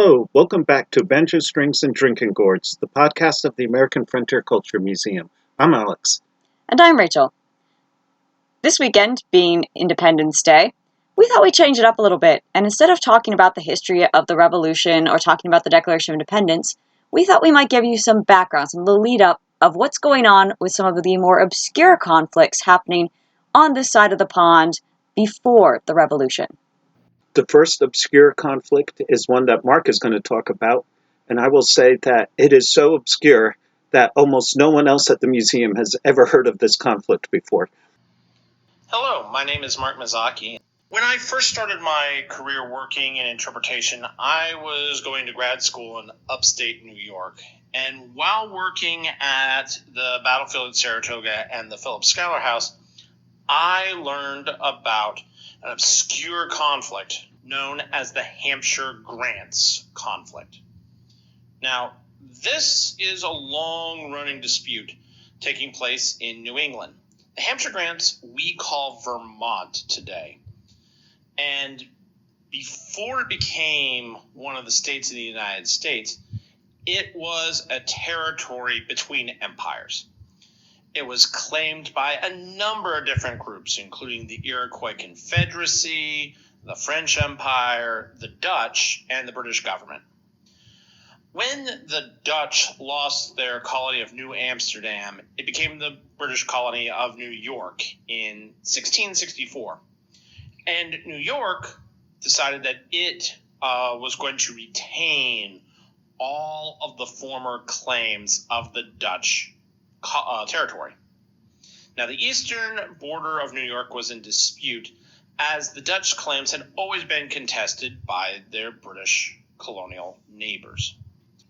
Hello, welcome back to Banjo Strings and Drinking Gourds, the podcast of the American Frontier Culture Museum. I'm Alex. And I'm Rachel. This weekend, being Independence Day, we thought we'd change it up a little bit, and instead of talking about the history of the Revolution or talking about the Declaration of Independence, we thought we might give you some background, some of the lead up of what's going on with some of the more obscure conflicts happening on this side of the pond before the Revolution. The first obscure conflict is one that Mark is going to talk about, and I will say that it is so obscure that almost no one else at the museum has ever heard of this conflict before. Hello, my name is Mark Mizaki. When I first started my career working in interpretation, I was going to grad school in upstate New York. And while working at the battlefield at Saratoga and the Phillips Schuyler House, I learned about an obscure conflict known as the Hampshire Grants conflict. Now, this is a long-running dispute taking place in New England. The Hampshire Grants we call Vermont today. And before it became one of the states of the United States, it was a territory between empires. It was claimed by a number of different groups, including the Iroquois Confederacy, the French Empire, the Dutch, and the British government. When the Dutch lost their colony of New Amsterdam, it became the British colony of New York in 1664. And New York decided that it was going to retain all of the former claims of the Dutch territory. Now, the eastern border of New York was in dispute, as the Dutch claims had always been contested by their British colonial neighbors.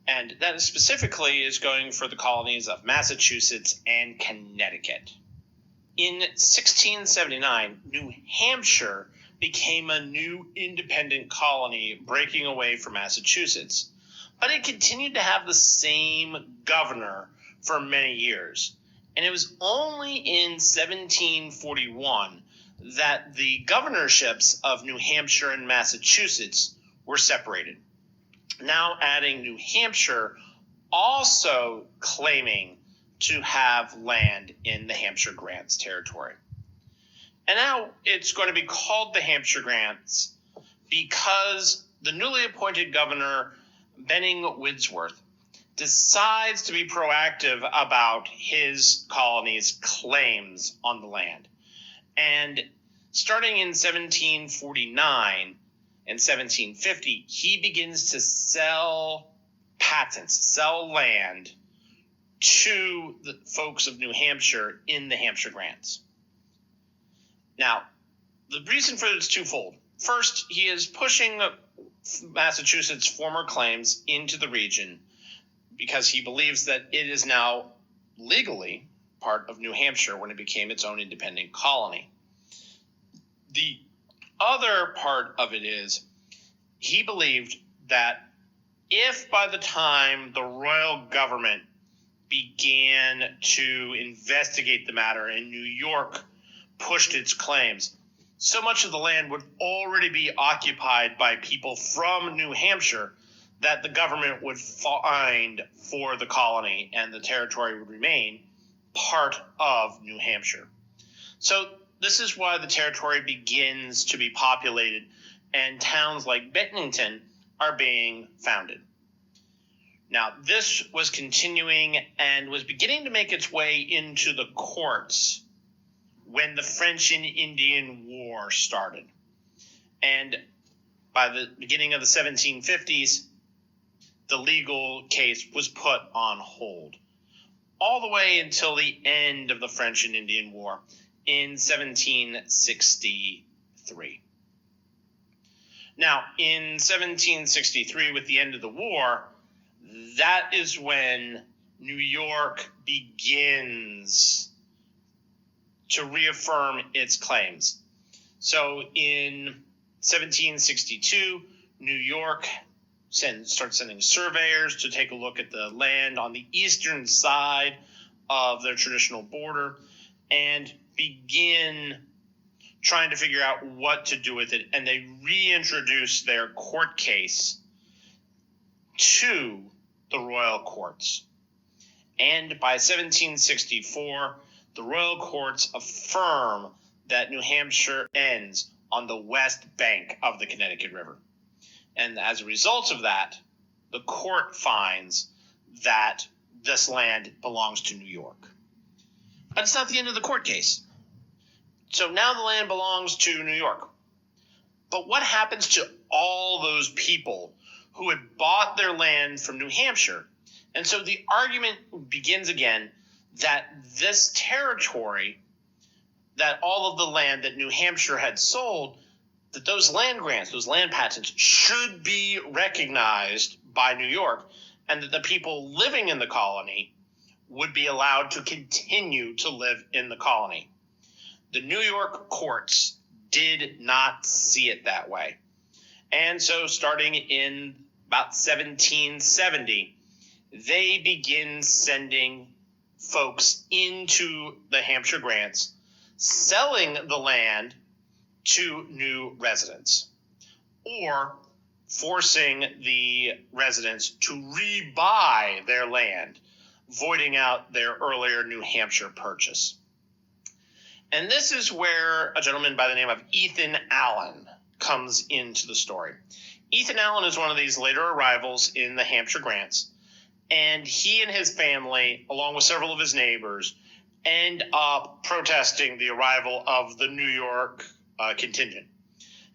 And that specifically is going for the colonies of Massachusetts and Connecticut. In 1679, New Hampshire became a new independent colony breaking away from Massachusetts. But it continued to have the same governor for many years. And it was only in 1741 that the governorships of New Hampshire and Massachusetts were separated. Now adding New Hampshire also claiming to have land in the Hampshire Grants territory. And now it's going to be called the Hampshire Grants because the newly appointed governor, Benning Widsworth, decides to be proactive about his colony's claims on the land. And starting in 1749 and 1750, he begins to sell patents, sell land to the folks of New Hampshire in the Hampshire Grants. Now, the reason for it is twofold. First, he is pushing Massachusetts' former claims into the region because he believes that it is now legally part of New Hampshire when it became its own independent colony. The other part of it is he believed that if by the time the royal government began to investigate the matter and New York pushed its claims, so much of the land would already be occupied by people from New Hampshire that the government would find for the colony and the territory would remain part of New Hampshire. So this is why the territory begins to be populated and towns like Bennington are being founded. Now, this was continuing and was beginning to make its way into the courts when the French and Indian War started. And by the beginning of the 1750s, the legal case was put on hold, all the way until the end of the French and Indian War in 1763. Now, in 1763, with the end of the war, that is when New York begins to reaffirm its claims. So in 1762, New York starts sending surveyors to take a look at the land on the eastern side of their traditional border and begin trying to figure out what to do with it. And they reintroduce their court case to the royal courts. And by 1764, the royal courts affirm that New Hampshire ends on the west bank of the Connecticut River. And as a result of that, the court finds that this land belongs to New York. But it's not the end of the court case. So now the land belongs to New York. But what happens to all those people who had bought their land from New Hampshire? And so the argument begins again that this territory, that all of the land that New Hampshire had sold, that those land grants, those land patents, should be recognized by New York, and that the people living in the colony would be allowed to continue to live in the colony. The New York courts did not see it that way. And so starting in about 1770, they begin sending folks into the Hampshire grants, selling the land to new residents, or forcing the residents to rebuy their land, voiding out their earlier New Hampshire purchase. And this is where a gentleman by the name of Ethan Allen comes into the story. Ethan Allen is one of these later arrivals in the Hampshire grants, and he and his family, along with several of his neighbors, end up protesting the arrival of the New York contingent.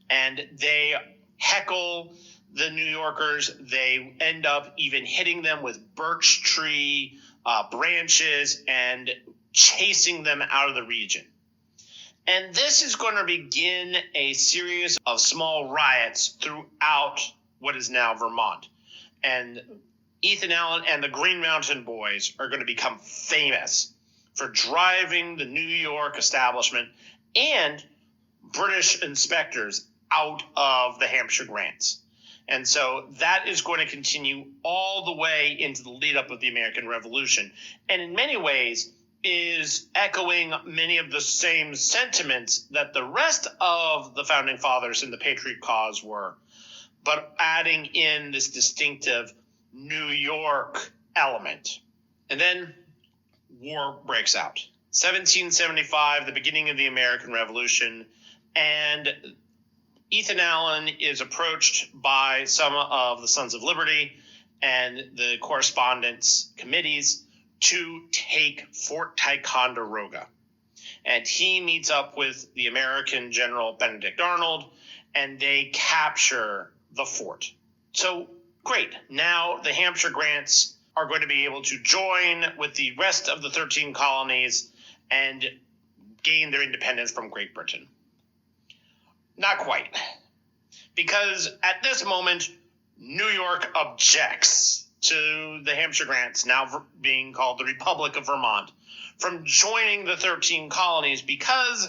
And they heckle the New Yorkers. They end up even hitting them with birch tree branches and chasing them out of the region. And this is going to begin a series of small riots throughout what is now Vermont. And Ethan Allen and the Green Mountain Boys are going to become famous for driving the New York establishment and British inspectors out of the Hampshire grants. And so that is going to continue all the way into the lead up of the American Revolution. And in many ways is echoing many of the same sentiments that the rest of the founding fathers in the Patriot cause were, but adding in this distinctive New York element. And then war breaks out. 1775, the beginning of the American Revolution, and Ethan Allen is approached by some of the Sons of Liberty and the correspondence committees to take Fort Ticonderoga. And he meets up with the American General Benedict Arnold, and they capture the fort. So, great. Now the Hampshire grants are going to be able to join with the rest of the 13 colonies and gain their independence from Great Britain. Not quite. Because at this moment, New York objects to the Hampshire grants, now being called the Republic of Vermont, from joining the 13 colonies because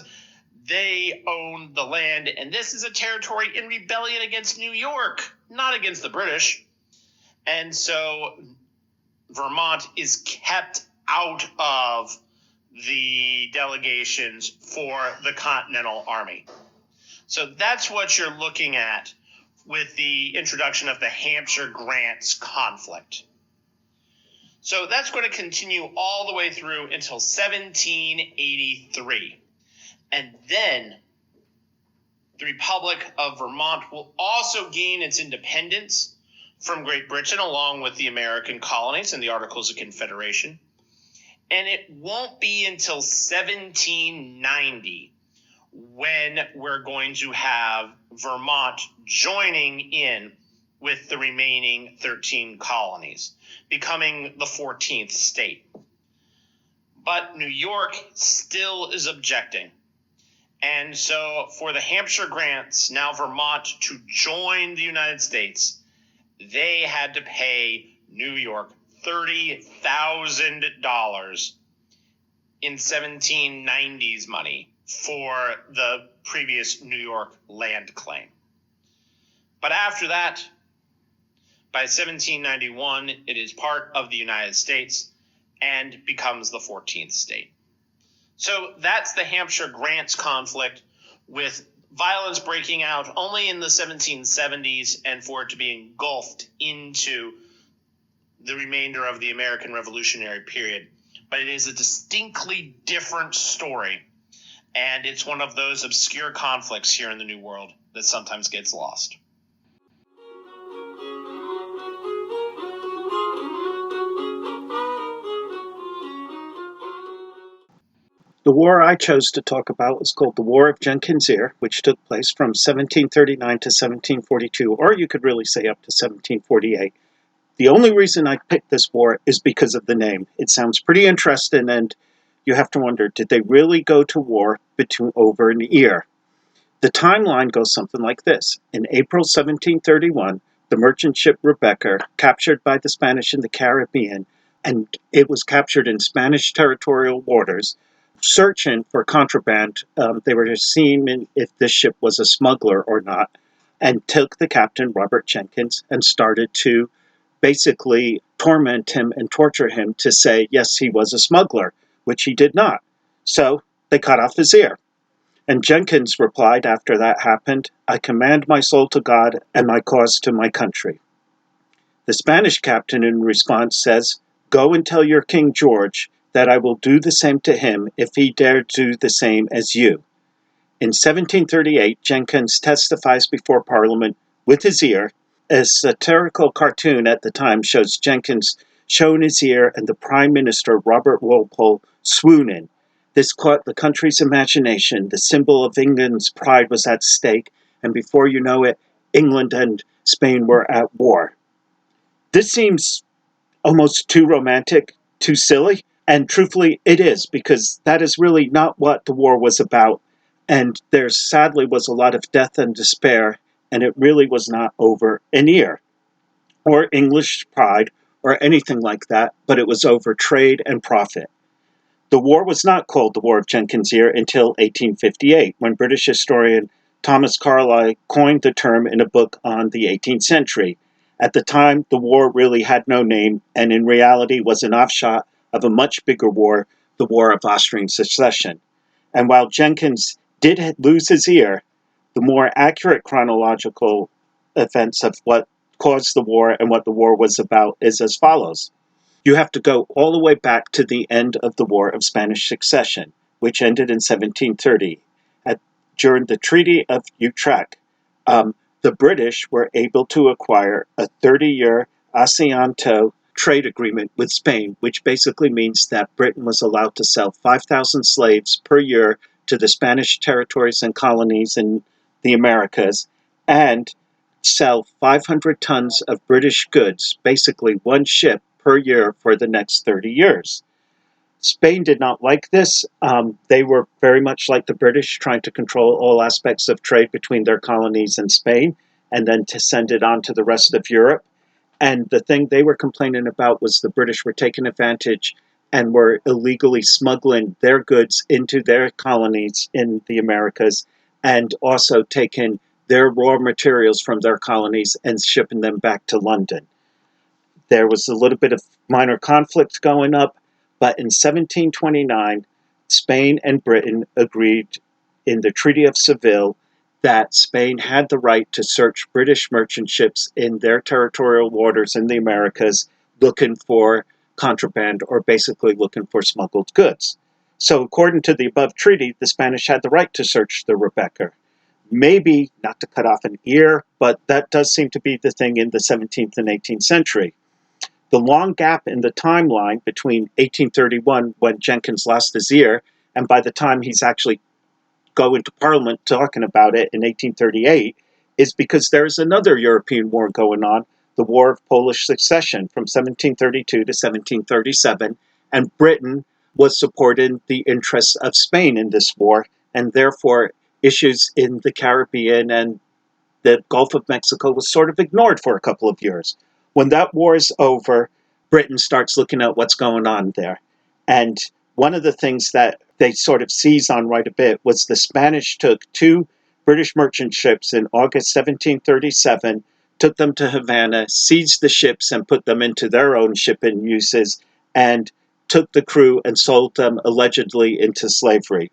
they own the land, and this is a territory in rebellion against New York, not against the British. And so Vermont is kept out of the delegations for the Continental Army. So that's what you're looking at with the introduction of the Hampshire Grants conflict. So that's going to continue all the way through until 1783. And then the Republic of Vermont will also gain its independence from Great Britain along with the American colonies and the Articles of Confederation. And it won't be until 1790 when we're going to have Vermont joining in with the remaining 13 colonies, becoming the 14th state. But New York still is objecting. And so for the Hampshire grants, now Vermont, to join the United States, they had to pay New York $30,000 in 1790s money for the previous New York land claim. But after that, by 1791, it is part of the United States and becomes the 14th state. So that's the Hampshire grants conflict, with violence breaking out only in the 1770s and for it to be engulfed into the remainder of the American Revolutionary period. But it is a distinctly different story, and it's one of those obscure conflicts here in the New World that sometimes gets lost. The war I chose to talk about was called the War of Jenkins' Ear, which took place from 1739 to 1742, or you could really say up to 1748. The only reason I picked this war is because of the name. It sounds pretty interesting, and you have to wonder, did they really go to war over an ear? The timeline goes something like this. In April 1731, the merchant ship Rebecca, captured by the Spanish in the Caribbean, and it was captured in Spanish territorial waters, searching for contraband. They were seeing if this ship was a smuggler or not, and took the captain, Robert Jenkins, and started to basically torment him and torture him to say, yes, he was a smuggler, which he did not. So they cut off his ear. And Jenkins replied after that happened, I command my soul to God and my cause to my country. The Spanish captain in response says, go and tell your King George that I will do the same to him if he dare do the same as you. In 1738, Jenkins testifies before Parliament with his ear. A satirical cartoon at the time shows Jenkins showing his ear and the Prime Minister, Robert Walpole, swooning. This caught the country's imagination. The symbol of England's pride was at stake, and before you know it, England and Spain were at war. This seems almost too romantic, too silly, and truthfully, it is, because that is really not what the war was about. And there sadly was a lot of death and despair, and it really was not over an ear, or English pride, or anything like that, but it was over trade and profit. The war was not called the War of Jenkins' Ear until 1858, when British historian Thomas Carlyle coined the term in a book on the 18th century. At the time, the war really had no name, and in reality was an offshot of a much bigger war, the War of Austrian Succession. And while Jenkins did lose his ear, the more accurate chronological events of what caused the war and what the war was about is as follows. You have to go all the way back to the end of the War of Spanish Succession, which ended in 1730. During the Treaty of Utrecht, the British were able to acquire a 30-year Asiento trade agreement with Spain, which basically means that Britain was allowed to sell 5,000 slaves per year to the Spanish territories and colonies in the Americas, and sell 500 tons of British goods, basically one ship per year for the next 30 years. Spain did not like this. They were very much like the British, trying to control all aspects of trade between their colonies and Spain, and then to send it on to the rest of Europe. And the thing they were complaining about was the British were taking advantage and were illegally smuggling their goods into their colonies in the Americas, and also taking their raw materials from their colonies and shipping them back to London. There was a little bit of minor conflict going up, but in 1729, Spain and Britain agreed in the Treaty of Seville that Spain had the right to search British merchant ships in their territorial waters in the Americas looking for contraband, or basically looking for smuggled goods. So according to the above treaty, the Spanish had the right to search the Rebecca. Maybe not to cut off an ear, but that does seem to be the thing in the 17th and 18th century. The long gap in the timeline between 1831, when Jenkins lost his ear, and by the time he's actually going to Parliament talking about it in 1838, is because there's another European war going on, the War of Polish Succession from 1732 to 1737, and Britain was supporting the interests of Spain in this war, and therefore issues in the Caribbean and the Gulf of Mexico was sort of ignored for a couple of years. When that war is over, Britain starts looking at what's going on there. And one of the things that they sort of seized on right a bit was the Spanish took two British merchant ships in August 1737, took them to Havana, seized the ships and put them into their own shipping uses, and took the crew and sold them allegedly into slavery.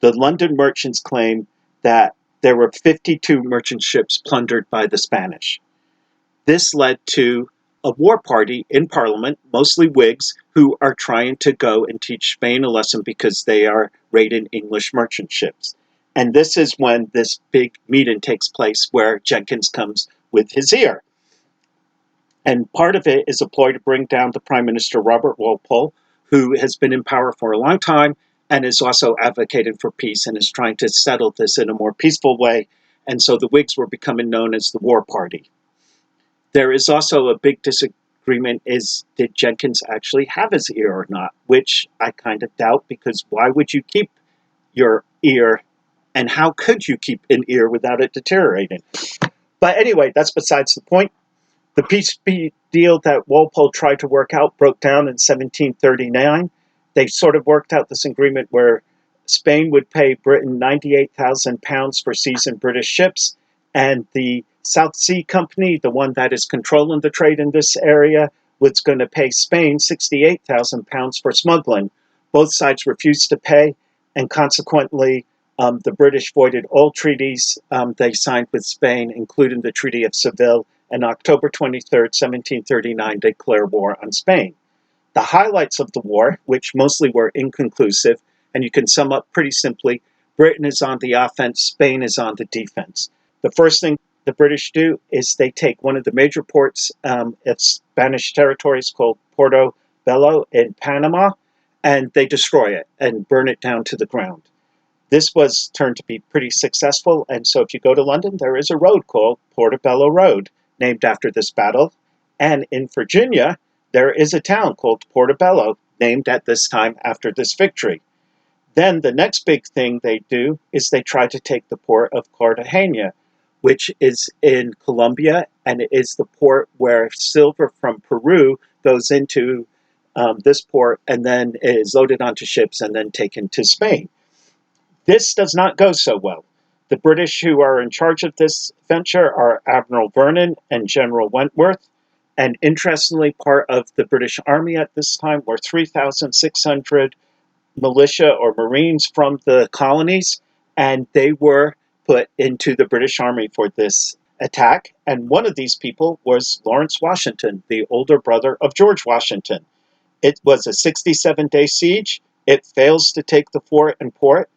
The London merchants claim that there were 52 merchant ships plundered by the Spanish. This led to a war party in Parliament, mostly Whigs, who are trying to go and teach Spain a lesson because they are raiding English merchant ships. And this is when this big meeting takes place where Jenkins comes with his ear. And part of it is a ploy to bring down the Prime Minister Robert Walpole, who has been in power for a long time and is also advocating for peace and is trying to settle this in a more peaceful way. And so the Whigs were becoming known as the War Party. There is also a big disagreement is, did Jenkins actually have his ear or not? Which I kind of doubt, because why would you keep your ear, and how could you keep an ear without it deteriorating? But anyway, that's besides the point. The peace deal that Walpole tried to work out broke down in 1739. They sort of worked out this agreement where Spain would pay Britain £98,000 for seizing British ships, and the South Sea Company, the one that is controlling the trade in this area, was going to pay Spain £68,000 for smuggling. Both sides refused to pay, and consequently, the British voided all treaties they signed with Spain, including the Treaty of Seville, and October 23rd, 1739, declared war on Spain. The highlights of the war, which mostly were inconclusive, and you can sum up pretty simply, Britain is on the offense, Spain is on the defense. The first thing the British do is they take one of the major ports of Spanish territories called Porto Bello in Panama, and they destroy it and burn it down to the ground. This was turned to be pretty successful, and so if you go to London, there is a road called Portobello Road, named after this battle. And in Virginia, there is a town called Portobello, named at this time after this victory. Then the next big thing they do is they try to take the port of Cartagena, which is in Colombia, and it is the port where silver from Peru goes into this port and then is loaded onto ships and then taken to Spain. This does not go so well. The British who are in charge of this venture are Admiral Vernon and General Wentworth, and interestingly, part of the British Army at this time were 3,600 militia or Marines from the colonies, and they were put into the British Army for this attack. And one of these people was Lawrence Washington, the older brother of George Washington. It was a 67-day siege. It fails to take the fort and port.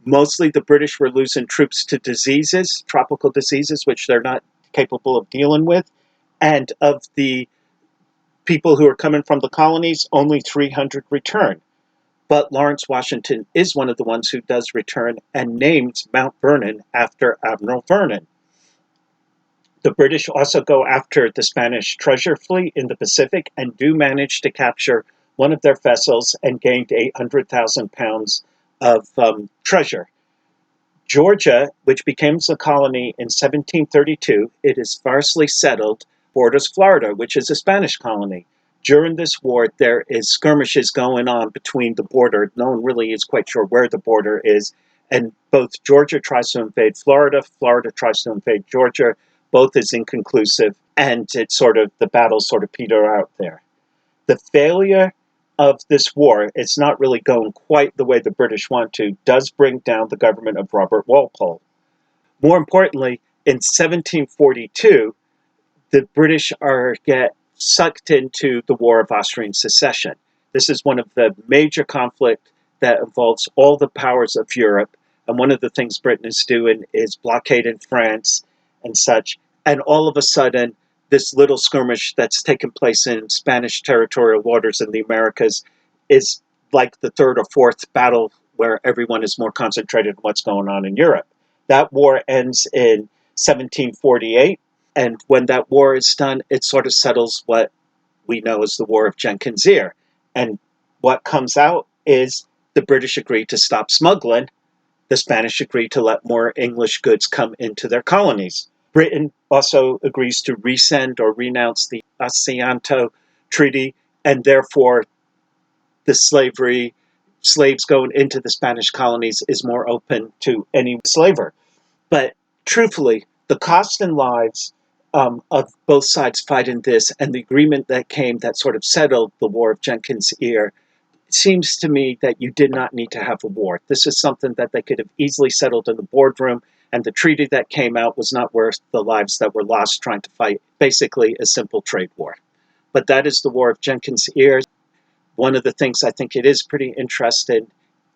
Mostly the British were losing troops to diseases, tropical diseases, which they're not capable of dealing with. And of the people who are coming from the colonies, only 300 return. But Lawrence Washington is one of the ones who does return and names Mount Vernon after Admiral Vernon. The British also go after the Spanish treasure fleet in the Pacific and do manage to capture one of their vessels and gained 800,000 pounds of treasure. Georgia, which became a colony in 1732, it is sparsely settled, borders Florida, which is a Spanish colony. During this war, there is skirmishes going on between the border. No one really is quite sure where the border is. And both Georgia tries to invade Florida, Florida tries to invade Georgia. Both is inconclusive, and the battles sort of peter out there. The failure of this war, it's not really going quite the way the British want to, does bring down the government of Robert Walpole. More importantly, in 1742, the British get sucked into the War of Austrian Succession. This is one of the major conflicts that involves all the powers of Europe, and one of the things Britain is doing is blockading France and such, and all of a sudden, this little skirmish that's taken place in Spanish territorial waters in the Americas is like the third or fourth battle where everyone is more concentrated on what's going on in Europe. That war ends in 1748, and when that war is done, it sort of settles what we know as the War of Jenkins' Ear. And what comes out is the British agree to stop smuggling, the Spanish agree to let more English goods come into their colonies. Britain also agrees to rescind or renounce the Asiento Treaty, and therefore the slaves going into the Spanish colonies is more open to any slaver. But truthfully, the cost in lives of both sides fighting this and the agreement that came that sort of settled the War of Jenkins' Ear, it seems to me that you did not need to have a war. This is something that they could have easily settled in the boardroom, and the treaty that came out was not worth the lives that were lost trying to fight basically a simple trade war. But that is the War of Jenkins' Ear. One of the things I think it is pretty interesting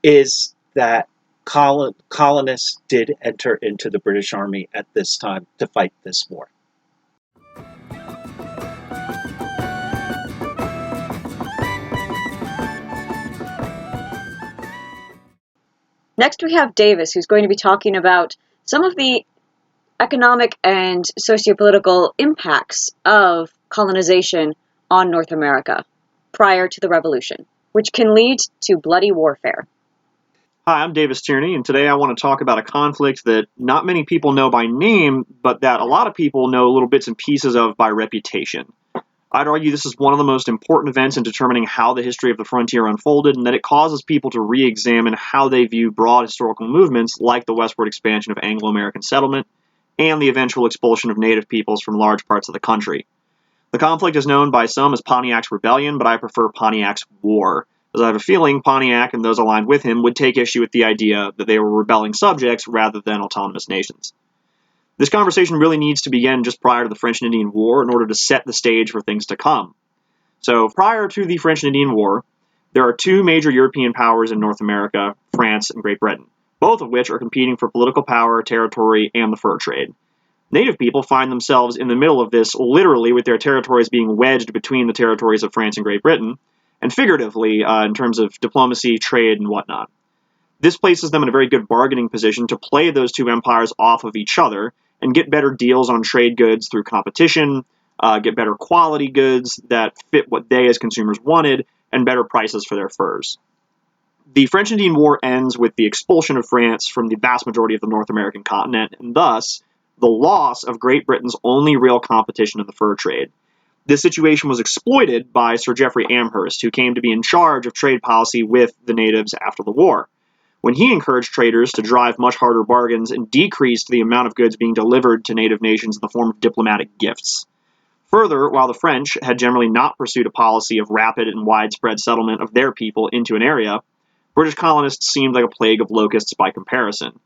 is that colonists did enter into the British Army at this time to fight this war. Next, we have Davis, who's going to be talking about some of the economic and sociopolitical impacts of colonization on North America prior to the Revolution, which can lead to bloody warfare. Hi, I'm Davis Tierney, and today I want to talk about a conflict that not many people know by name, but that a lot of people know little bits and pieces of by reputation. I'd argue this is one of the most important events in determining how the history of the frontier unfolded, and that it causes people to re-examine how they view broad historical movements like the westward expansion of Anglo-American settlement and the eventual expulsion of native peoples from large parts of the country. The conflict is known by some as Pontiac's Rebellion, but I prefer Pontiac's War, as I have a feeling Pontiac and those aligned with him would take issue with the idea that they were rebelling subjects rather than autonomous nations. This conversation really needs to begin just prior to the French and Indian War in order to set the stage for things to come. So, prior to the French and Indian War, there are two major European powers in North America, France and Great Britain, both of which are competing for political power, territory, and the fur trade. Native people find themselves in the middle of this, literally with their territories being wedged between the territories of France and Great Britain, and figuratively in terms of diplomacy, trade, and whatnot. This places them in a very good bargaining position to play those two empires off of each other and get better deals on trade goods through competition, get better quality goods that fit what they as consumers wanted, and better prices for their furs. The French Indian War ends with the expulsion of France from the vast majority of the North American continent, and thus the loss of Great Britain's only real competition in the fur trade. This situation was exploited by Sir Geoffrey Amherst, who came to be in charge of trade policy with the natives after the war, when he encouraged traders to drive much harder bargains and decreased the amount of goods being delivered to native nations in the form of diplomatic gifts. Further, while the French had generally not pursued a policy of rapid and widespread settlement of their people into an area, British colonists seemed like a plague of locusts by comparison.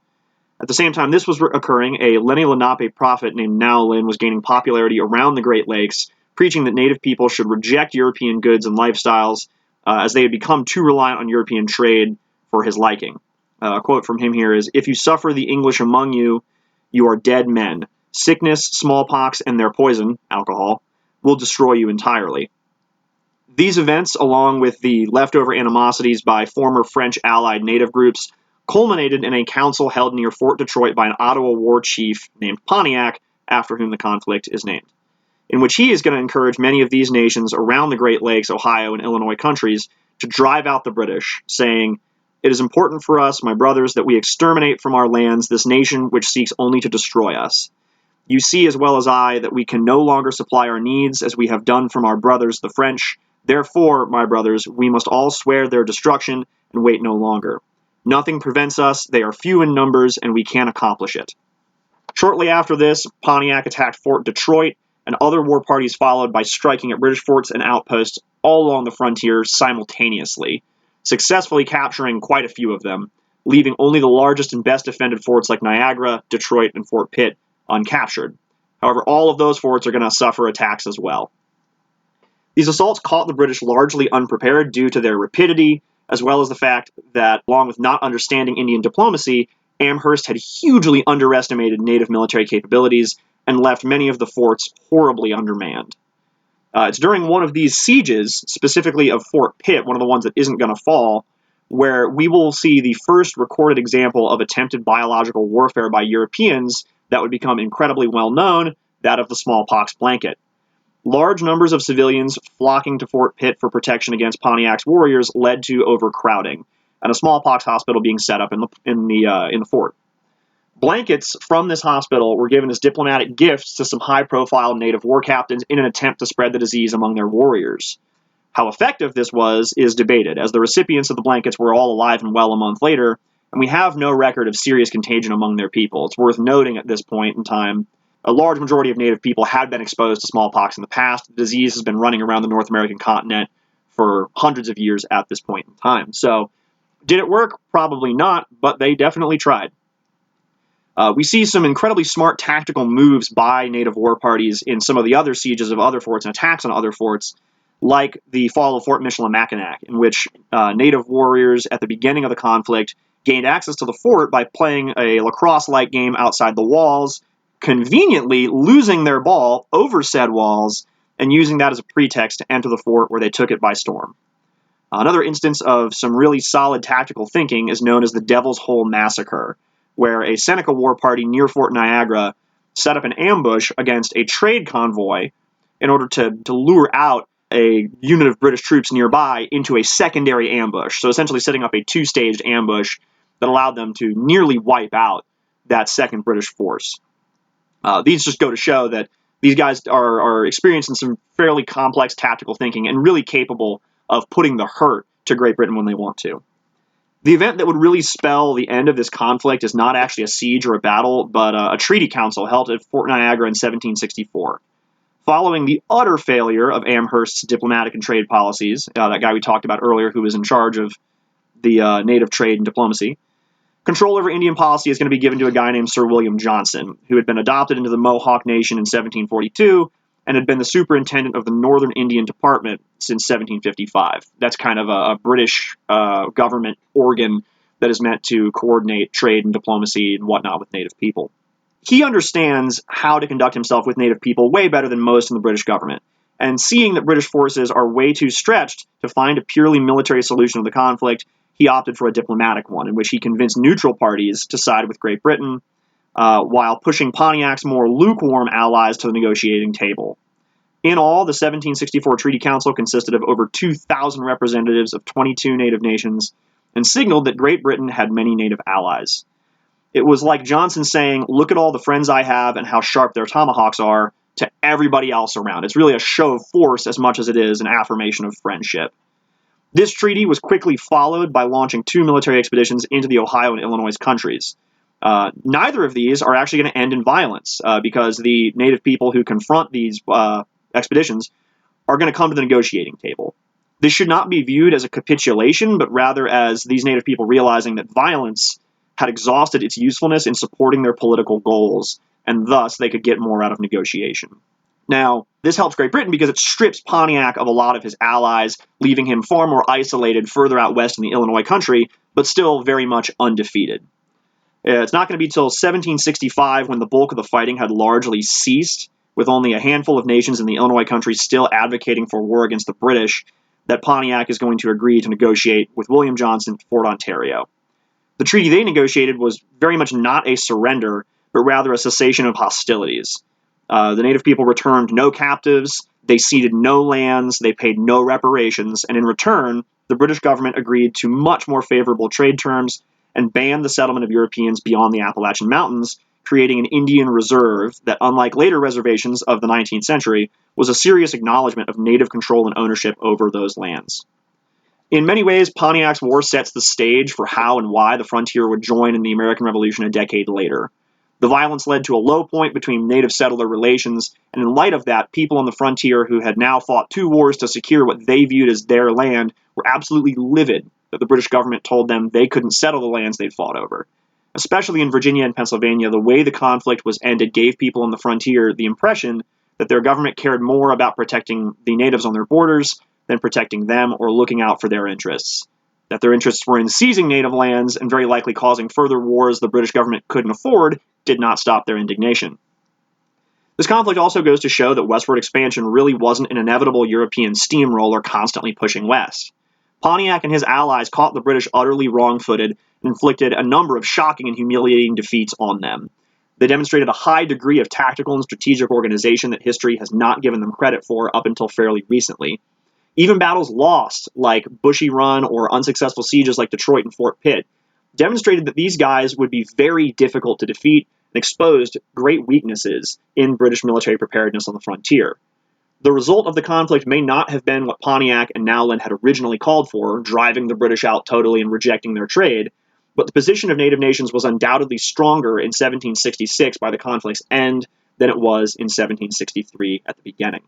At the same time this was occurring, a Lenni Lenape prophet named Nowlin was gaining popularity around the Great Lakes, preaching that native people should reject European goods and lifestyles as they had become too reliant on European trade for his liking. A quote from him here is, "If you suffer the English among you, you are dead men. Sickness, smallpox, and their poison, alcohol, will destroy you entirely." These events, along with the leftover animosities by former French allied native groups, culminated in a council held near Fort Detroit by an Ottawa war chief named Pontiac, after whom the conflict is named, in which he is going to encourage many of these nations around the Great Lakes, Ohio, and Illinois countries to drive out the British, saying, "It is important for us, my brothers, that we exterminate from our lands this nation which seeks only to destroy us. You see as well as I that we can no longer supply our needs as we have done from our brothers the French. Therefore, my brothers, we must all swear their destruction and wait no longer. Nothing prevents us, they are few in numbers, and we can accomplish it." Shortly after this, Pontiac attacked Fort Detroit, and other war parties followed by striking at British forts and outposts all along the frontier simultaneously, successfully capturing quite a few of them, leaving only the largest and best defended forts like Niagara, Detroit, and Fort Pitt uncaptured. However, all of those forts are going to suffer attacks as well. These assaults caught the British largely unprepared due to their rapidity, as well as the fact that, along with not understanding Indian diplomacy, Amherst had hugely underestimated native military capabilities and left many of the forts horribly undermanned. It's during one of these sieges, specifically of Fort Pitt, one of the ones that isn't going to fall, where we will see the first recorded example of attempted biological warfare by Europeans that would become incredibly well known, that of the smallpox blanket. Large numbers of civilians flocking to Fort Pitt for protection against Pontiac's warriors led to overcrowding, and a smallpox hospital being set up in the fort. Blankets from this hospital were given as diplomatic gifts to some high-profile native war captains in an attempt to spread the disease among their warriors. How effective this was is debated, as the recipients of the blankets were all alive and well a month later, and we have no record of serious contagion among their people. It's worth noting at this point in time, a large majority of native people had been exposed to smallpox in the past. The disease has been running around the North American continent for hundreds of years at this point in time. So, did it work? Probably not, but they definitely tried. We see some incredibly smart tactical moves by native war parties in some of the other sieges of other forts and attacks on other forts, like the fall of Fort Michilimackinac, in which native warriors at the beginning of the conflict gained access to the fort by playing a lacrosse-like game outside the walls, conveniently losing their ball over said walls, and using that as a pretext to enter the fort, where they took it by storm. Another instance of some really solid tactical thinking is known as the Devil's Hole Massacre, where a Seneca war party near Fort Niagara set up an ambush against a trade convoy in order to lure out a unit of British troops nearby into a secondary ambush. So essentially setting up a two-staged ambush that allowed them to nearly wipe out that second British force. These just go to show that these guys are experiencing some fairly complex tactical thinking and really capable of putting the hurt to Great Britain when they want to. The event that would really spell the end of this conflict is not actually a siege or a battle, but a treaty council held at Fort Niagara in 1764. Following the utter failure of Amherst's diplomatic and trade policies, that guy we talked about earlier who was in charge of the native trade and diplomacy, control over Indian policy is going to be given to a guy named Sir William Johnson, who had been adopted into the Mohawk Nation in 1742 and had been the superintendent of the Northern Indian Department since 1755. That's kind of a British government organ that is meant to coordinate trade and diplomacy and whatnot with native people. He understands how to conduct himself with native people way better than most in the British government. And seeing that British forces are way too stretched to find a purely military solution to the conflict, he opted for a diplomatic one, in which he convinced neutral parties to side with Great Britain, while pushing Pontiac's more lukewarm allies to the negotiating table. In all, the 1764 Treaty Council consisted of over 2,000 representatives of 22 native nations and signaled that Great Britain had many native allies. It was like Johnson saying, "Look at all the friends I have and how sharp their tomahawks are," to everybody else around. It's really a show of force as much as it is an affirmation of friendship. This treaty was quickly followed by launching 2 military expeditions into the Ohio and Illinois countries. Neither of these are actually going to end in violence, because the native people who confront these expeditions are going to come to the negotiating table. This should not be viewed as a capitulation, but rather as these native people realizing that violence had exhausted its usefulness in supporting their political goals, and thus they could get more out of negotiation. Now, this helps Great Britain because it strips Pontiac of a lot of his allies, leaving him far more isolated further out west in the Illinois country, but still very much undefeated. It's not going to be until 1765, when the bulk of the fighting had largely ceased, with only a handful of nations in the Illinois country still advocating for war against the British, that Pontiac is going to agree to negotiate with William Johnson at Fort Ontario. The treaty they negotiated was very much not a surrender, but rather a cessation of hostilities. The native people returned no captives, they ceded no lands, they paid no reparations, and in return, the British government agreed to much more favorable trade terms and banned the settlement of Europeans beyond the Appalachian Mountains, creating an Indian reserve that, unlike later reservations of the 19th century, was a serious acknowledgement of native control and ownership over those lands. In many ways, Pontiac's war sets the stage for how and why the frontier would join in the American Revolution a decade later. The violence led to a low point between native-settler relations, and in light of that, people on the frontier who had now fought 2 wars to secure what they viewed as their land were absolutely livid that the British government told them they couldn't settle the lands they'd fought over. Especially in Virginia and Pennsylvania, the way the conflict was ended gave people on the frontier the impression that their government cared more about protecting the natives on their borders than protecting them or looking out for their interests. That their interests were in seizing native lands and very likely causing further wars the British government couldn't afford did not stop their indignation. This conflict also goes to show that westward expansion really wasn't an inevitable European steamroller constantly pushing west. Pontiac and his allies caught the British utterly wrong-footed and inflicted a number of shocking and humiliating defeats on them. They demonstrated a high degree of tactical and strategic organization that history has not given them credit for up until fairly recently. Even battles lost, like Bushy Run, or unsuccessful sieges like Detroit and Fort Pitt, demonstrated that these guys would be very difficult to defeat and exposed great weaknesses in British military preparedness on the frontier. The result of the conflict may not have been what Pontiac and Nowland had originally called for, driving the British out totally and rejecting their trade, but the position of native nations was undoubtedly stronger in 1766 by the conflict's end than it was in 1763 at the beginning.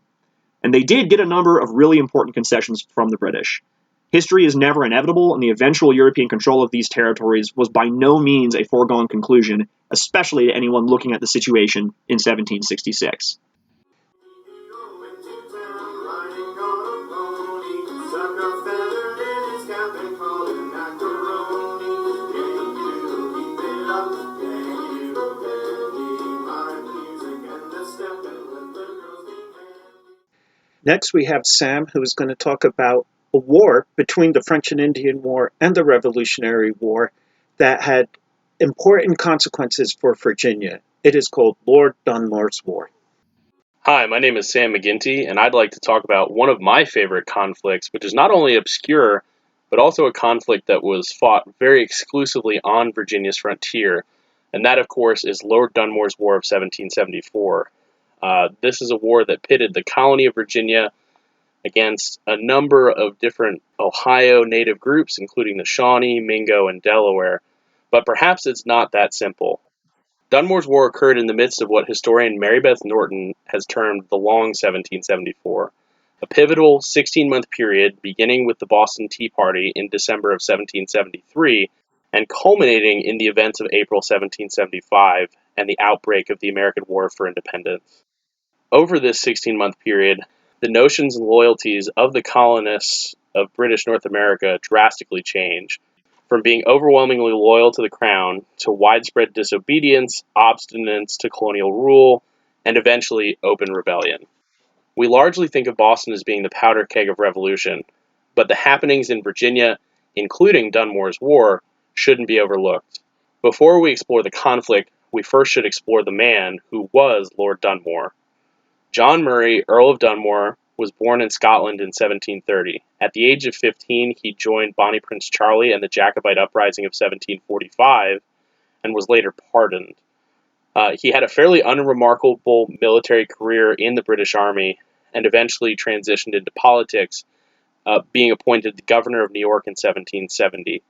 And they did get a number of really important concessions from the British. History is never inevitable, and the eventual European control of these territories was by no means a foregone conclusion, especially to anyone looking at the situation in 1766. Next, we have Sam, who is going to talk about a war between the French and Indian War and the Revolutionary War that had important consequences for Virginia. It is called Lord Dunmore's War. Hi, my name is Sam McGinty, and I'd like to talk about one of my favorite conflicts, which is not only obscure, but also a conflict that was fought very exclusively on Virginia's frontier, and that, of course, is Lord Dunmore's War of 1774. This is a war that pitted the colony of Virginia against a number of different Ohio native groups, including the Shawnee, Mingo, and Delaware. But perhaps it's not that simple. Dunmore's War occurred in the midst of what historian Mary Beth Norton has termed the Long 1774, a pivotal 16-month period beginning with the Boston Tea Party in December of 1773 and culminating in the events of April 1775 and the outbreak of the American War for Independence. Over this 16-month period, the notions and loyalties of the colonists of British North America drastically changed, from being overwhelmingly loyal to the crown to widespread disobedience, obstinance to colonial rule, and eventually open rebellion. We largely think of Boston as being the powder keg of revolution, but the happenings in Virginia, including Dunmore's War, shouldn't be overlooked. Before we explore the conflict, we first should explore the man who was Lord Dunmore. John Murray, Earl of Dunmore, was born in Scotland in 1730. At the age of 15, he joined Bonnie Prince Charlie and the Jacobite uprising of 1745 and was later pardoned. He had a fairly unremarkable military career in the British Army and eventually transitioned into politics, being appointed the governor of New York in 1770.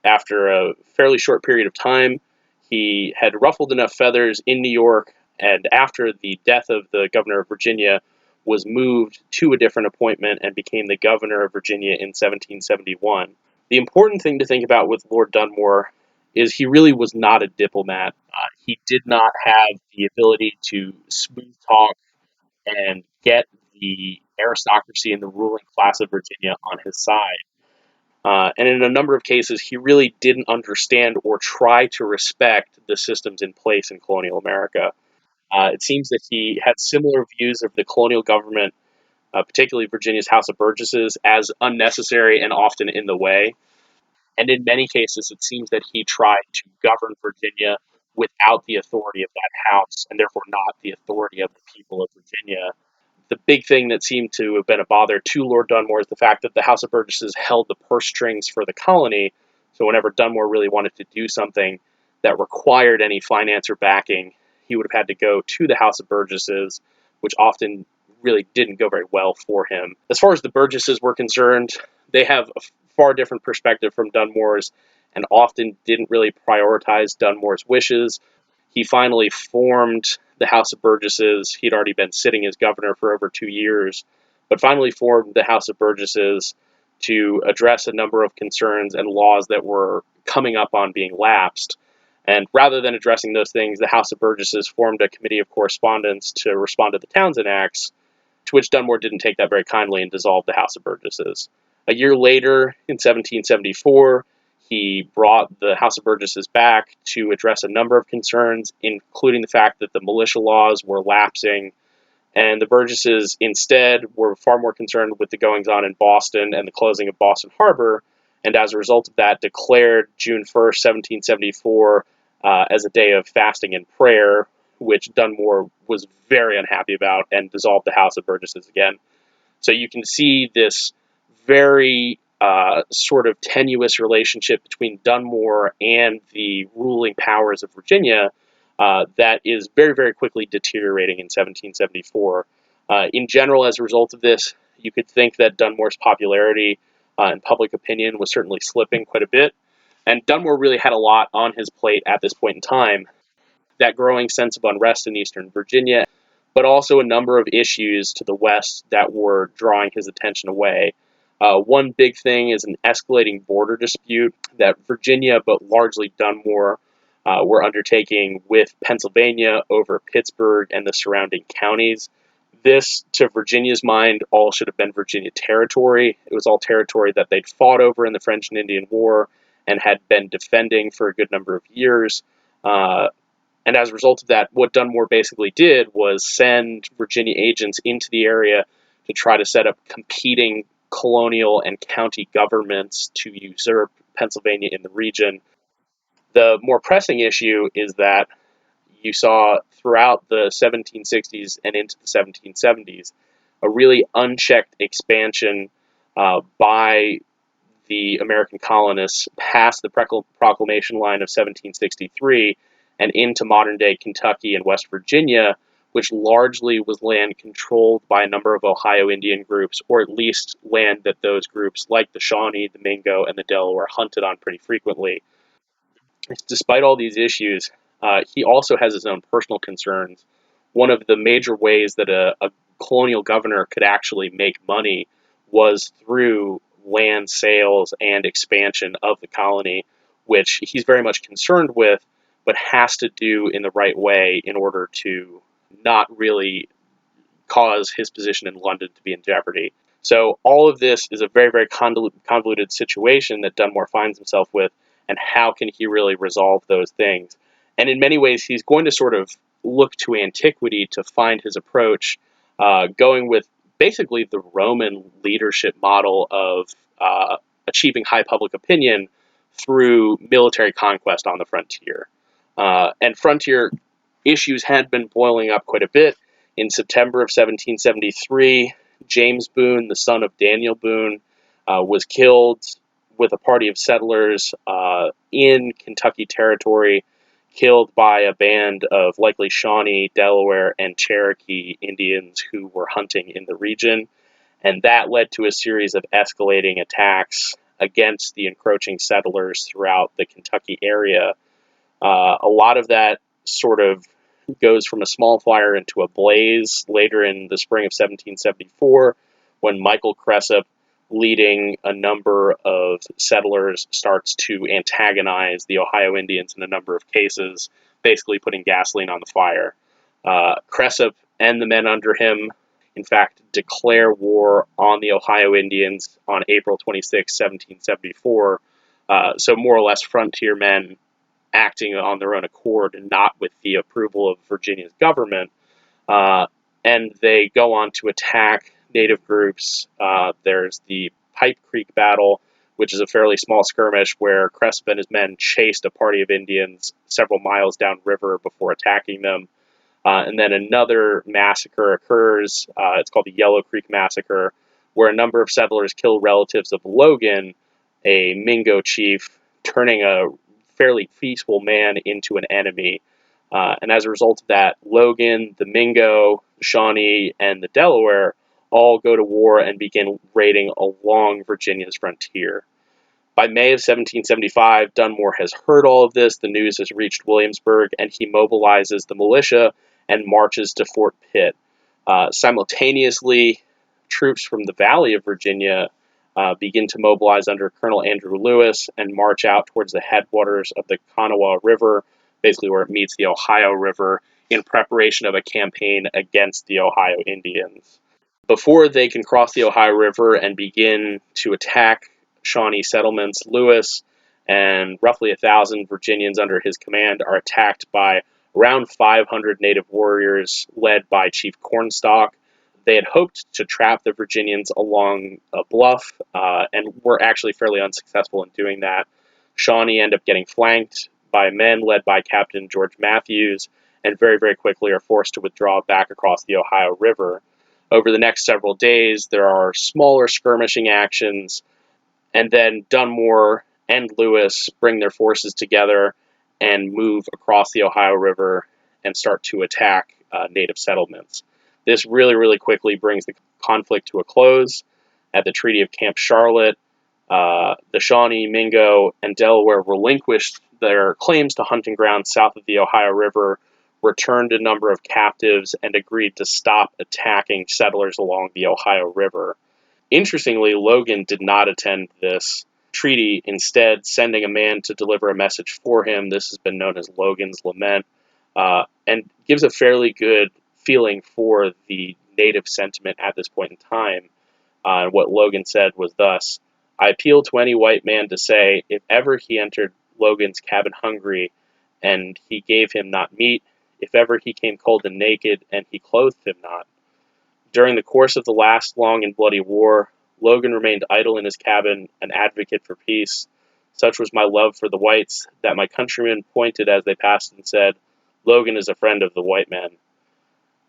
After a fairly short period of time, he had ruffled enough feathers in New York, and after the death of the governor of Virginia, was moved to a different appointment and became the governor of Virginia in 1771. The important thing to think about with Lord Dunmore is he really was not a diplomat. He did not have the ability to smooth talk and get the aristocracy and the ruling class of Virginia on his side. And in a number of cases, he really didn't understand or try to respect the systems in place in colonial America. It seems that he had similar views of the colonial government, particularly Virginia's House of Burgesses, as unnecessary and often in the way. And in many cases, it seems that he tried to govern Virginia without the authority of that house, and therefore not the authority of the people of Virginia. The big thing that seemed to have been a bother to Lord Dunmore is the fact that the House of Burgesses held the purse strings for the colony, so whenever Dunmore really wanted to do something that required any finance or backing, he would have had to go to the House of Burgesses, which often really didn't go very well for him. As far as the Burgesses were concerned, they have a far different perspective from Dunmore's and often didn't really prioritize Dunmore's wishes. He finally formed the House of Burgesses. He'd already been sitting as governor for over 2 years, but finally formed the House of Burgesses to address a number of concerns and laws that were coming up on being lapsed. And rather than addressing those things, the House of Burgesses formed a committee of correspondence to respond to the Townshend Acts, to which Dunmore didn't take that very kindly and dissolved the House of Burgesses. A year later, in 1774, he brought the House of Burgesses back to address a number of concerns, including the fact that the militia laws were lapsing, and the Burgesses instead were far more concerned with the goings-on in Boston and the closing of Boston Harbor, and as a result of that declared June 1st, 1774 as a day of fasting and prayer, which Dunmore was very unhappy about and dissolved the House of Burgesses again. So you can see this very sort of tenuous relationship between Dunmore and the ruling powers of Virginia that is very, very quickly deteriorating in 1774. In general, as a result of this, you could think that Dunmore's popularity and public opinion was certainly slipping quite a bit. And Dunmore really had a lot on his plate at this point in time. That growing sense of unrest in eastern Virginia, but also a number of issues to the west that were drawing his attention away. One big thing is an escalating border dispute that Virginia, but largely Dunmore, were undertaking with Pennsylvania over Pittsburgh and the surrounding counties. This, to Virginia's mind, all should have been Virginia territory. It was all territory that they'd fought over in the French and Indian War and had been defending for a good number of years. And as a result of that, what Dunmore basically did was send Virginia agents into the area to try to set up competing colonial and county governments to usurp Pennsylvania in the region. The more pressing issue is that you saw throughout the 1760s and into the 1770s a really unchecked expansion by the American colonists past the Proclamation line of 1763 and into modern-day Kentucky and West Virginia, which largely was land controlled by a number of Ohio Indian groups, or at least land that those groups, like the Shawnee, the Mingo, and the Delaware, hunted on pretty frequently. Despite all these issues, he also has his own personal concerns. One of the major ways that a colonial governor could actually make money was through land sales and expansion of the colony, which he's very much concerned with, but has to do in the right way in order to not really cause his position in London to be in jeopardy. So all of this is a very, very convoluted situation that Dunmore finds himself with, and how can he really resolve those things? And in many ways, he's going to sort of look to antiquity to find his approach, going with basically the Roman leadership model of achieving high public opinion through military conquest on the frontier. And frontier issues had been boiling up quite a bit. In September of 1773, James Boone, the son of Daniel Boone, was killed with a party of settlers in Kentucky territory, killed by a band of likely Shawnee, Delaware, and Cherokee Indians who were hunting in the region. And that led to a series of escalating attacks against the encroaching settlers throughout the Kentucky area. A lot of that sort of goes from a small fire into a blaze later in the spring of 1774, when Michael Cressup, leading a number of settlers, starts to antagonize the Ohio Indians in a number of cases, basically putting gasoline on the fire. Cressup and the men under him, in fact, declare war on the Ohio Indians on April 26, 1774. So more or less frontier men acting on their own accord and not with the approval of Virginia's government. And they go on to attack native groups. There's the Pipe Creek battle, which is a fairly small skirmish where Cressup and his men chased a party of Indians several miles downriver before attacking them. And then another massacre occurs. It's called the Yellow Creek Massacre, where a number of settlers kill relatives of Logan, a Mingo chief, turning a fairly peaceful man into an enemy. And as a result of that, Logan, the Mingo, the Shawnee, and the Delaware all go to war and begin raiding along Virginia's frontier. By May of 1775, Dunmore has heard all of this. The news has reached Williamsburg, and he mobilizes the militia and marches to Fort Pitt. Simultaneously, troops from the Valley of Virginia begin to mobilize under Colonel Andrew Lewis and march out towards the headwaters of the Kanawha River, basically where it meets the Ohio River, in preparation of a campaign against the Ohio Indians. Before they can cross the Ohio River and begin to attack Shawnee settlements, Lewis and roughly 1,000 Virginians under his command are attacked by around 500 native warriors led by Chief Cornstalk. They had hoped to trap the Virginians along a bluff and were actually fairly unsuccessful in doing that. Shawnee end up getting flanked by men led by Captain George Matthews, and very, very quickly are forced to withdraw back across the Ohio River. Over the next several days, there are smaller skirmishing actions, and then Dunmore and Lewis bring their forces together and move across the Ohio River and start to attack native settlements. This really, really quickly brings the conflict to a close. At the Treaty of Camp Charlotte, the Shawnee, Mingo, and Delaware relinquished their claims to hunting grounds south of the Ohio River, returned a number of captives, and agreed to stop attacking settlers along the Ohio River. Interestingly, Logan did not attend this treaty, instead sending a man to deliver a message for him. This has been known as Logan's Lament, and gives a fairly good feeling for the native sentiment at this point in time. What Logan said was thus: I appeal to any white man to say, if ever he entered Logan's cabin hungry, and he gave him not meat, if ever he came cold and naked, and he clothed him not. During the course of the last long and bloody war, Logan remained idle in his cabin, an advocate for peace. Such was my love for the whites that my countrymen pointed as they passed and said, Logan is a friend of the white man.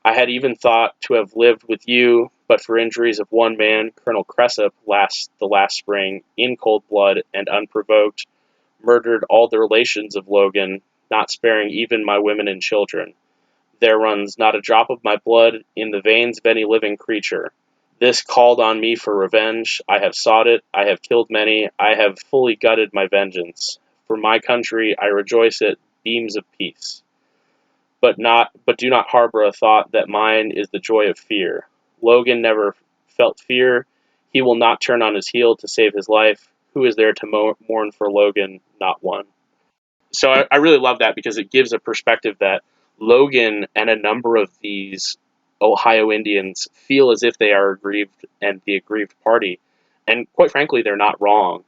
I had even thought to have lived with you, but for injuries of one man, Colonel Cressup, the last spring, in cold blood and unprovoked, murdered all the relations of Logan, not sparing even my women and children. There runs not a drop of my blood in the veins of any living creature. This called on me for revenge. I have sought it. I have killed many. I have fully gutted my vengeance. For my country, I rejoice at beams of peace. But do not harbor a thought that mine is the joy of fear. Logan never felt fear. He will not turn on his heel to save his life. Who is there to mourn for Logan? Not one. So I really love that because it gives a perspective that Logan and a number of these Ohio Indians feel as if they are aggrieved and the aggrieved party. And quite frankly, they're not wrong.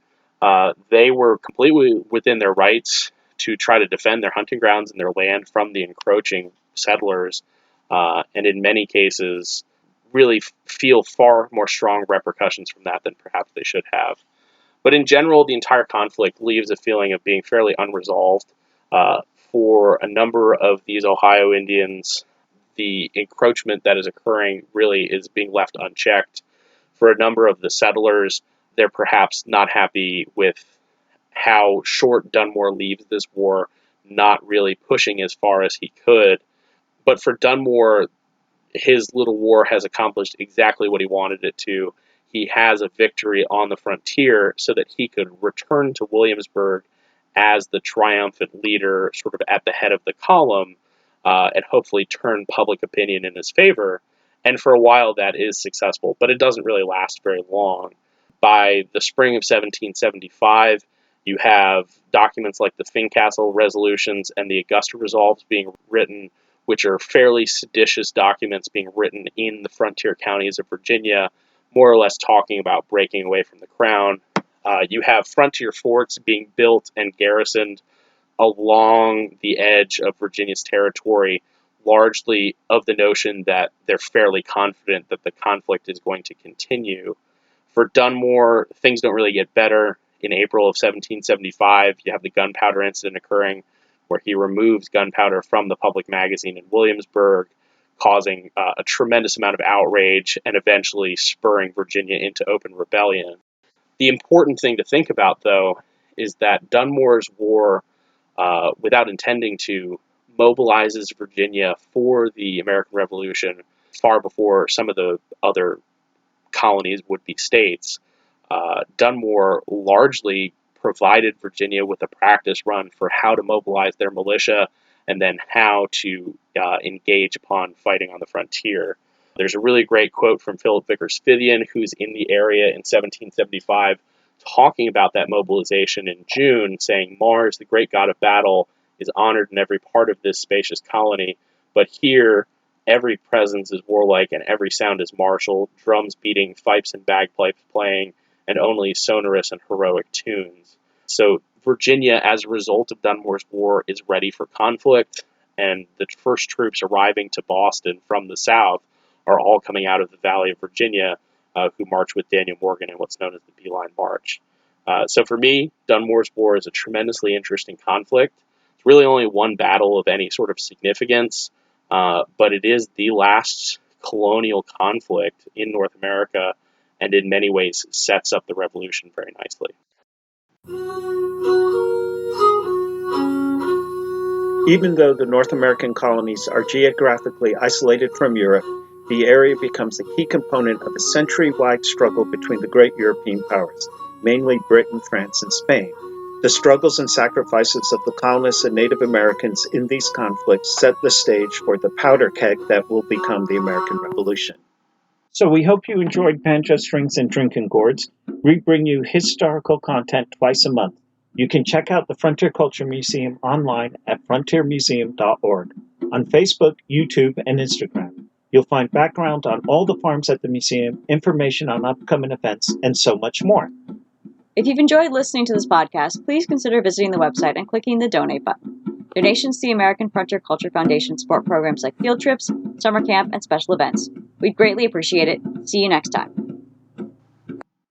They were completely within their rights to try to defend their hunting grounds and their land from the encroaching settlers, and in many cases, really feel far more strong repercussions from that than perhaps they should have. But in general, the entire conflict leaves a feeling of being fairly unresolved. For a number of these Ohio Indians, the encroachment that is occurring really is being left unchecked. For a number of the settlers, they're perhaps not happy with how short Dunmore leaves this war, not really pushing as far as he could. But for Dunmore, his little war has accomplished exactly what he wanted it to. He has a victory on the frontier so that he could return to Williamsburg as the triumphant leader, sort of at the head of the column, and hopefully turn public opinion in his favor. And for a while, that is successful, but it doesn't really last very long. By the spring of 1775, you have documents like the Fincastle resolutions and the Augusta resolves being written, which are fairly seditious documents being written in the frontier counties of Virginia, more or less talking about breaking away from the crown. You have frontier forts being built and garrisoned along the edge of Virginia's territory, largely of the notion that they're fairly confident that the conflict is going to continue. For Dunmore, things don't really get better. In April of 1775, you have the gunpowder incident occurring, where he removes gunpowder from the public magazine in Williamsburg, causing a tremendous amount of outrage and eventually spurring Virginia into open rebellion. The important thing to think about, though, is that Dunmore's war, without intending to, mobilizes Virginia for the American Revolution far before some of the other colonies would be states. Dunmore largely provided Virginia with a practice run for how to mobilize their militia and then how to engage upon fighting on the frontier. There's a really great quote from Philip Vickers Fithian, who's in the area in 1775, talking about that mobilization in June, saying, Mars, the great god of battle, is honored in every part of this spacious colony, but here every presence is warlike and every sound is martial, drums beating, fifes and bagpipes playing, and only sonorous and heroic tunes. So Virginia, as a result of Dunmore's war, is ready for conflict, and the first troops arriving to Boston from the south are all coming out of the Valley of Virginia, who march with Daniel Morgan in what's known as the Beeline March. So for me, Dunmore's war is a tremendously interesting conflict. It's really only one battle of any sort of significance, but it is the last colonial conflict in North America, and in many ways sets up the Revolution very nicely. Even though the North American colonies are geographically isolated from Europe, the area becomes a key component of a century-wide struggle between the great European powers, mainly Britain, France, and Spain. The struggles and sacrifices of the colonists and Native Americans in these conflicts set the stage for the powder keg that will become the American Revolution. So we hope you enjoyed banjo strings and drinking gourds. We bring you historical content twice a month. You can check out the Frontier Culture Museum online at frontiermuseum.org, on Facebook, YouTube, and Instagram. You'll find background on all the farms at the museum, information on upcoming events, and so much more. If you've enjoyed listening to this podcast, please consider visiting the website and clicking the donate button. Donations to the American Frontier Culture Foundation support programs like field trips, summer camp, and special events. We'd greatly appreciate it. See you next time.